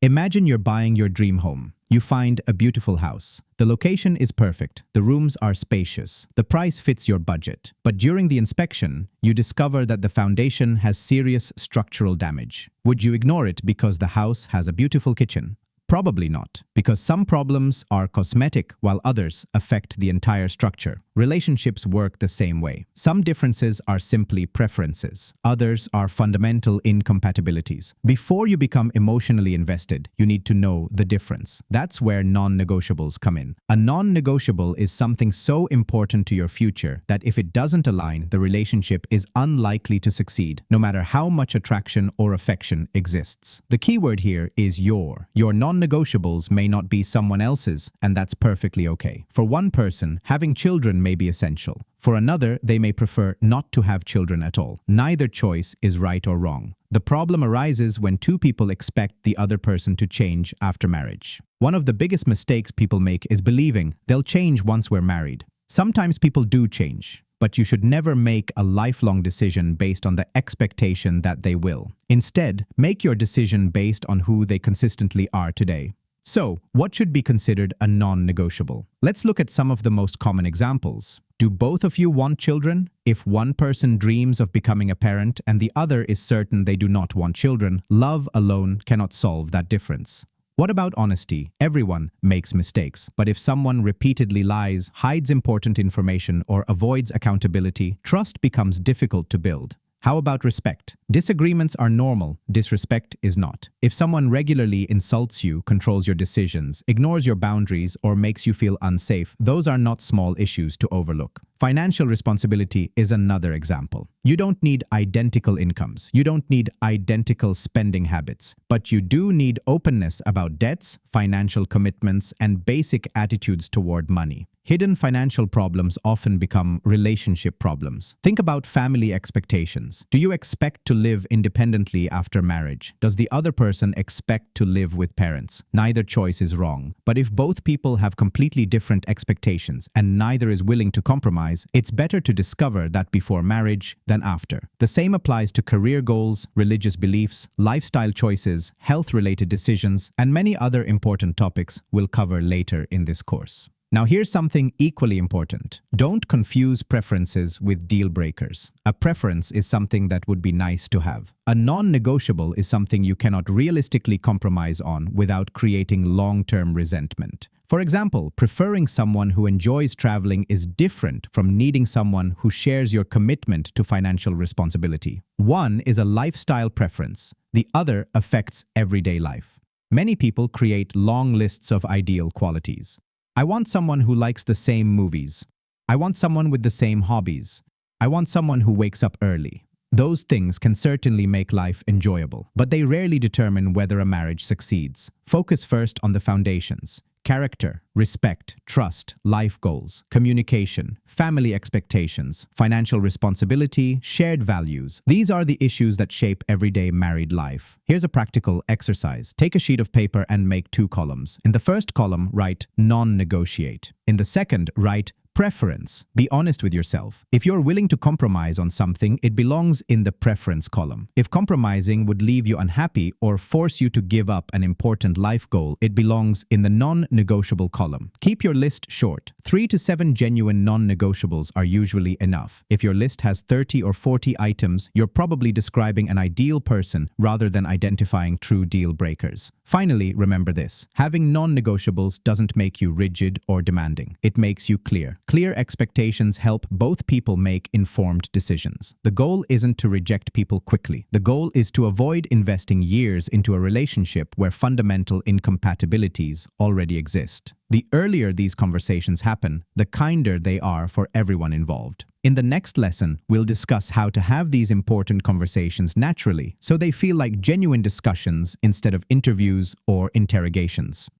Imagine you're buying your dream home. You find a beautiful house. The location is perfect, the rooms are spacious, the price fits your budget. But during the inspection, you discover that the foundation has serious structural damage. Would you ignore it because the house has a beautiful kitchen? Probably not, because some problems are cosmetic while others affect the entire structure. Relationships work the same way. Some differences are simply preferences. Others are fundamental incompatibilities. Before you become emotionally invested, you need to know the difference. That's where non-negotiables come in. A non-negotiable is something so important to your future that if it doesn't align, the relationship is unlikely to succeed, no matter how much attraction or affection exists. The key word here is your. Your non-negotiables may not be someone else's, and that's perfectly okay. For one person, having children may be essential. For another, they may prefer not to have children at all. Neither choice is right or wrong. The problem arises when two people expect the other person to change after marriage. One of the biggest mistakes people make is believing they'll change once we're married. Sometimes people do change, but you should never make a lifelong decision based on the expectation that they will. Instead, make your decision based on who they consistently are today. So, what should be considered a non-negotiable? Let's look at some of the most common examples. Do both of you want children? If one person dreams of becoming a parent and the other is certain they do not want children, love alone cannot solve that difference. What about honesty? Everyone makes mistakes, but if someone repeatedly lies, hides important information, or avoids accountability, trust becomes difficult to build. How about respect? Disagreements are normal, disrespect is not. If someone regularly insults you, controls your decisions, ignores your boundaries, or makes you feel unsafe, those are not small issues to overlook. Financial responsibility is another example. You don't need identical incomes. You don't need identical spending habits. But you do need openness about debts, financial commitments, and basic attitudes toward money. Hidden financial problems often become relationship problems. Think about family expectations. Do you expect to live independently after marriage? Does the other person expect to live with parents? Neither choice is wrong. But if both people have completely different expectations and neither is willing to compromise, it's better to discover that before marriage than after. The same applies to career goals, religious beliefs, lifestyle choices, health-related decisions, and many other important topics we'll cover later in this course. Now here's something equally important. Don't confuse preferences with deal breakers. A preference is something that would be nice to have. A non-negotiable is something you cannot realistically compromise on without creating long-term resentment. For example, preferring someone who enjoys traveling is different from needing someone who shares your commitment to financial responsibility. One is a lifestyle preference. The other affects everyday life. Many people create long lists of ideal qualities. I want someone who likes the same movies. I want someone with the same hobbies. I want someone who wakes up early. Those things can certainly make life enjoyable, but they rarely determine whether a marriage succeeds. Focus first on the foundations: character, respect, trust, life goals, communication, family expectations, financial responsibility, shared values. These are the issues that shape everyday married life. Here's a practical exercise. Take a sheet of paper and make 2 columns. In the first column, write non-negotiate. In the second, write preference. Be honest with yourself. If you're willing to compromise on something, it belongs in the preference column. If compromising would leave you unhappy or force you to give up an important life goal, it belongs in the non-negotiable column. Keep your list short. 3 to 7 genuine non-negotiables are usually enough. If your list has 30 or 40 items, you're probably describing an ideal person rather than identifying true deal breakers. Finally, remember this: having non-negotiables doesn't make you rigid or demanding. It makes you clear. Clear expectations help both people make informed decisions. The goal isn't to reject people quickly. The goal is to avoid investing years into a relationship where fundamental incompatibilities already exist. The earlier these conversations happen, the kinder they are for everyone involved. In the next lesson, we'll discuss how to have these important conversations naturally so they feel like genuine discussions instead of interviews or interrogations.